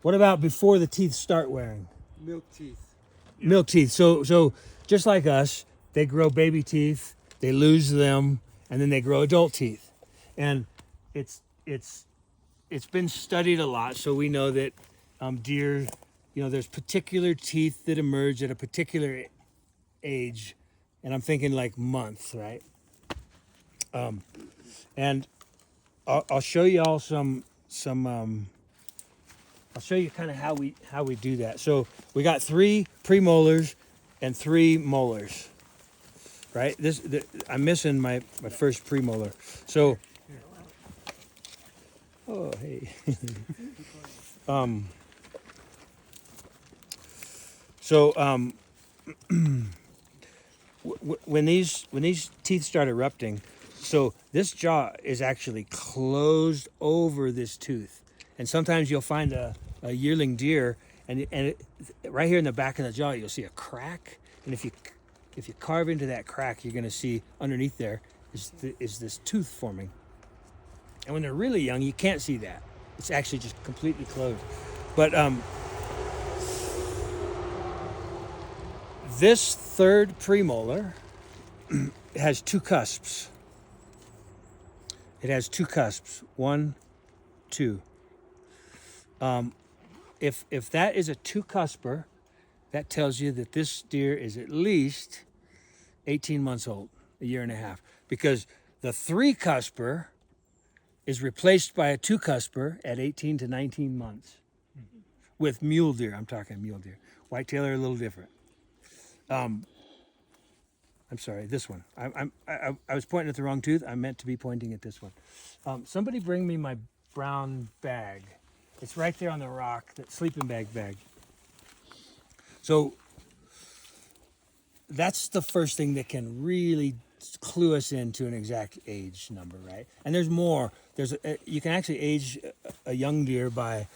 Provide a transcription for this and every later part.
What about before the teeth start wearing? Milk teeth. Milk teeth. So just like us, they grow baby teeth, they lose them, and then they grow adult teeth. And it's been studied a lot, so we know that deer, there's particular teeth that emerge at a particular age, and I'm thinking like months, right? And I'll show you all some. I'll show you kind of how we do that. So we got 3 premolars and 3 molars, right? I'm missing my first premolar. So, oh hey. When these teeth start erupting, so this jaw is actually closed over this tooth, and sometimes you'll find a yearling deer, and right here in the back of the jaw you'll see a crack, and if you carve into that crack, you're going to see underneath there is this tooth forming. And when they're really young, you can't see that; it's actually just completely closed. But this third premolar has 2 cusps. It has 2 cusps. 1, 2. If that is a 2-cusper, that tells you that this deer is at least 18 months old, a year and a half, because the 3-cusper is replaced by a 2-cusper at 18 to 19 months. With mule deer, I'm talking mule deer. Whitetail are a little different. I'm sorry, this one. I was pointing at the wrong tooth. I meant to be pointing at this one. Somebody bring me my brown bag. It's right there on the rock, that sleeping bag. So that's the first thing that can really clue us into an exact age number, right? And there's more. You can actually age a young deer by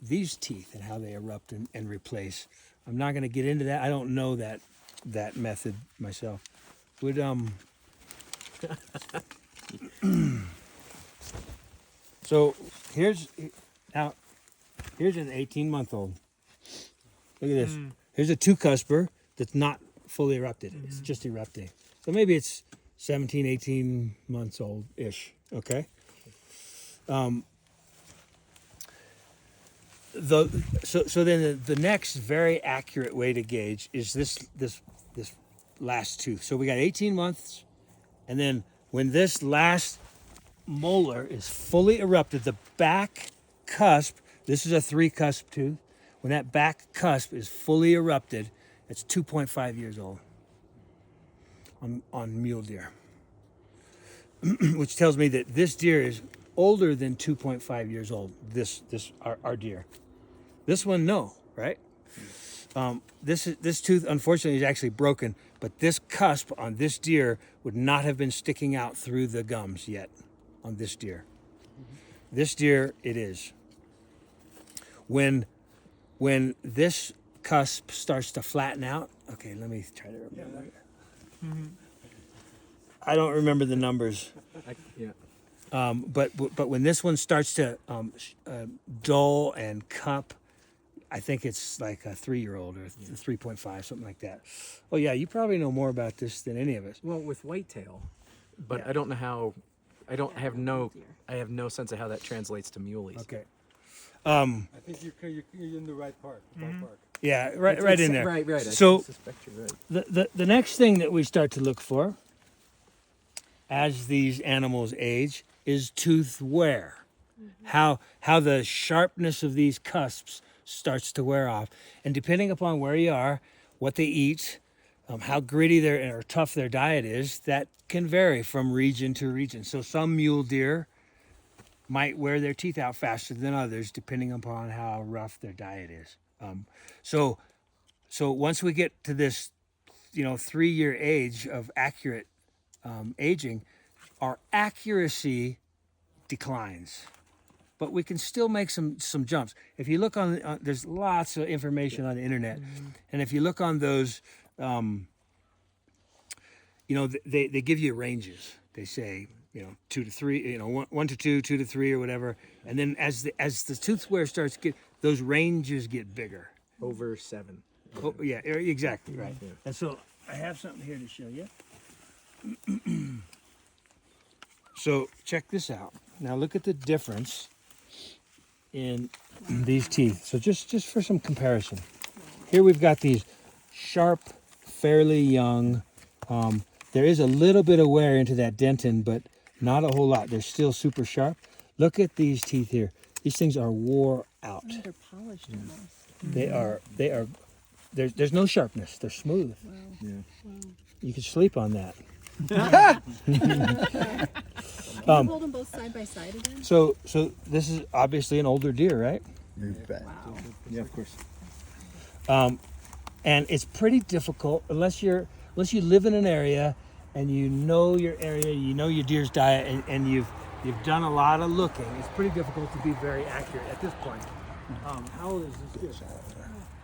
these teeth and how they erupt and replace. I'm not going to get into that. I don't know that method myself. Would so here's an 18-month-old. Look at this. Here's a 2-cusper that's not fully erupted. It's just erupting. So maybe it's 17, 18 months old-ish. Okay. So then the next very accurate way to gauge is this last tooth. So we got 18 months, and then when this last molar is fully erupted, the back cusp, this is a 3-cusp tooth, when that back cusp is fully erupted, it's 2.5 years old on mule deer, which tells me that this deer is older than 2.5 years old. Our deer. This one, no, right? This tooth, unfortunately, is actually broken, but this cusp on this deer would not have been sticking out through the gums yet on this deer. This deer, it is. When this cusp starts to flatten out, okay, let me try to remember. I don't remember the numbers. But when this one starts to dull and cup, I think it's like a 3-year-old or 3.5, something like that. Oh yeah, you probably know more about this than any of us. Well, with whitetail, but I don't know how. I have no sense of how that translates to muleys. Okay. I think you're in the right part. Ballpark. Yeah, right in there. Right. So I suspect you're right. the next thing that we start to look for as these animals age is tooth wear. How the sharpness of these cusps starts to wear off, and depending upon where you are, what they eat, how gritty or tough their diet is, that can vary from region to region. So some mule deer might wear their teeth out faster than others, depending upon how rough their diet is. So once we get to this, 3-year age of accurate aging, our accuracy declines, but we can still make some jumps. If you look on there's lots of information on the internet, and if you look on those, they give you ranges. They say 2 to 3, 1 to 2, 2 to 3, or whatever. And then as the tooth wear starts those ranges get bigger. Over 7. Oh, yeah, exactly right. Yeah. And so I have something here to show you. So check this out. Now look at the difference in these teeth. So just for some comparison, here we've got these sharp, fairly young. There is a little bit of wear into that dentin, but not a whole lot. They're still super sharp. Look at these teeth here. These things are wore out. Oh, they're polished almost. They are. There's no sharpness. They're smooth. Wow. Yeah. Wow. You could sleep on that. Can you hold them both side by side again? So this is obviously an older deer, right? Wow. Yeah, of course. And it's pretty difficult unless you live in an area and you know your area, you know your deer's diet, and you've done a lot of looking. It's pretty difficult to be very accurate at this point. How old is this deer?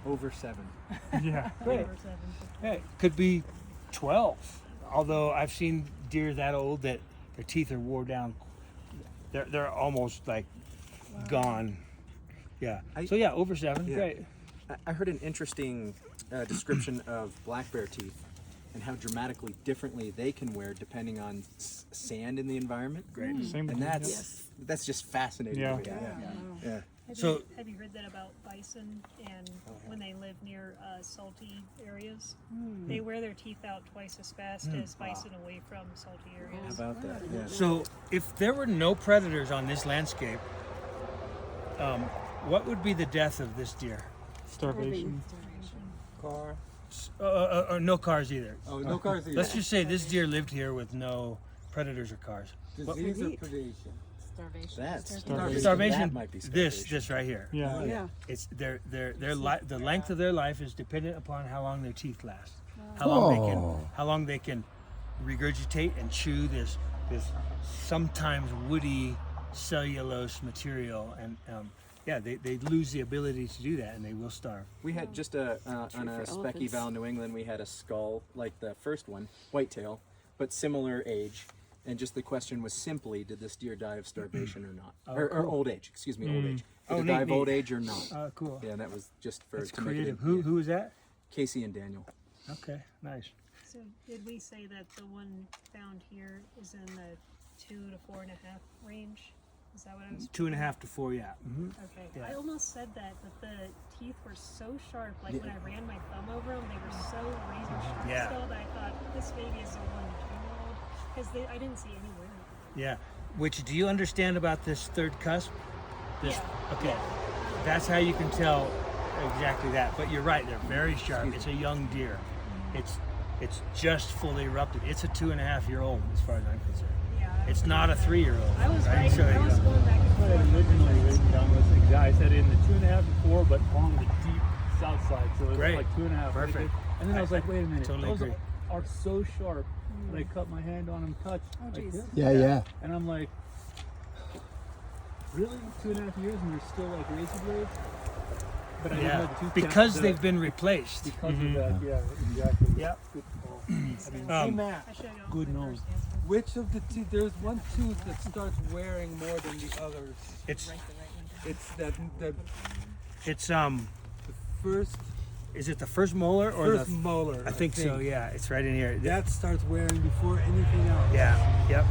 Over 7. Yeah, great. Over 7. Hey, could be 12. Although I've seen deer that old that their teeth are wore down. They're almost like gone. Yeah. So yeah, over 7. Yeah. Great. I heard an interesting description of black bear teeth and how dramatically differently they can wear depending on sand in the environment. Great. Same And that's just fascinating. Yeah. To me. Yeah. Have you heard that about bison and when they live near salty areas? They wear their teeth out twice as fast as bison away from salty How areas. about that? Yeah. So if there were no predators on this landscape, what would be the death of this deer? starvation. Car. Or no cars either. Oh, no cars either. Let's just say this deer lived here with no predators or cars. Disease or predation? Starvation. That's Starvation. That might be This right here. Yeah. Yeah. It's the length of their life is dependent upon how long their teeth last, how long they can regurgitate and chew this sometimes woody cellulose material, and they lose the ability to do that and they will starve. We had just on a for spec elephants. eval in New England, we had a skull like the first one, whitetail, but similar age. And just the question was simply, did this deer die of starvation or not? Or old age, excuse me, old age. Did it die of old age or not? Cool. Yeah, that was just for That's to make it creative. in- Who is that? Casey and Daniel. Okay, nice. So did we say that the one found here is in the 2 to 4.5 range? Is that what I was? 2.5 to 4, yeah. Mm-hmm. Okay. Yeah. I almost said that, but the teeth were so sharp. Like when I ran my thumb over them, they were so razor sharp. Yeah. Still, that I thought this baby is a 1 to 2-year-old because I didn't see any wear. Yeah. Which, do you understand about this third cusp? This. Yeah. Okay. That's how you can tell exactly that. But you're right. They're very sharp. It's a young deer. It's just fully erupted. It's a 2.5-year-old as far as I'm concerned. Yeah. It's not a 3-year-old. I was right? right. So, I was going back and What I forth. originally written down was exactly. I said in the 2.5 to 4, but on the deep south side. So it's Great. like 2.5. Perfect. Right? And then I was like, wait a minute. Totally those agree. are so sharp that I cut my hand on them, touch. Oh, like geez. this. Yeah. And I'm like, really? 2.5 years and they're still like razor blades? But I didn't know the tooth because count, they've been replaced. because of that. Yeah, exactly. Yep. Good call. Hey, Matt, I should have gone Good with my nose. first answer. which of the teeth? There's one tooth that starts wearing more than the others. It's It's the first is it the first molar or first the? molar. I think so. Yeah, it's right in here. That starts wearing before anything else. Yeah. Yep.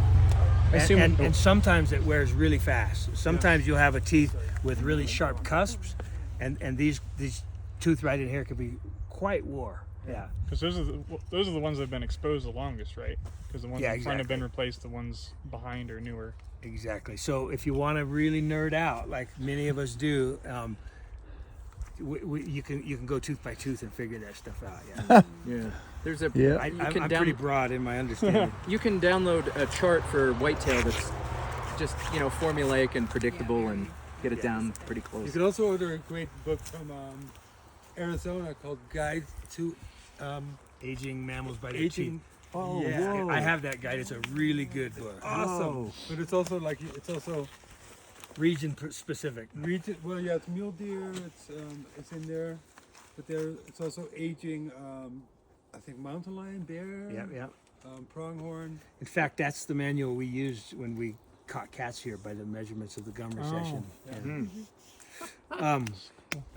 I assume And sometimes it wears really fast. Sometimes you'll have a teeth with really sharp cusps, and these tooth right in here could be quite wore. Yeah. Because those are the ones that have been exposed the longest, right? Because the ones Yeah, in front have been exactly. replaced, the ones behind are newer. Exactly. So if you want to really nerd out, like many of us do, you can go tooth by tooth and figure that stuff out. Yeah. Yeah. There's a. Yeah. I'm can pretty broad in my understanding. You can download a chart for whitetail that's just formulaic and predictable and get it down pretty You close. can also order a great book from Arizona called Guide to Aging mammals by their Aging. teeth. Oh, Yeah, whoa. I have that guide. It's a really good book. Awesome. But it's also Region specific. region. Well, yeah, it's mule deer. It's in there, but it's also aging. I think mountain lion, bear. Yeah, yeah. pronghorn. In fact, that's the manual we used when we caught cats here by the measurements of the gum recession.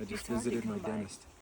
I just hard to visited my come by. dentist.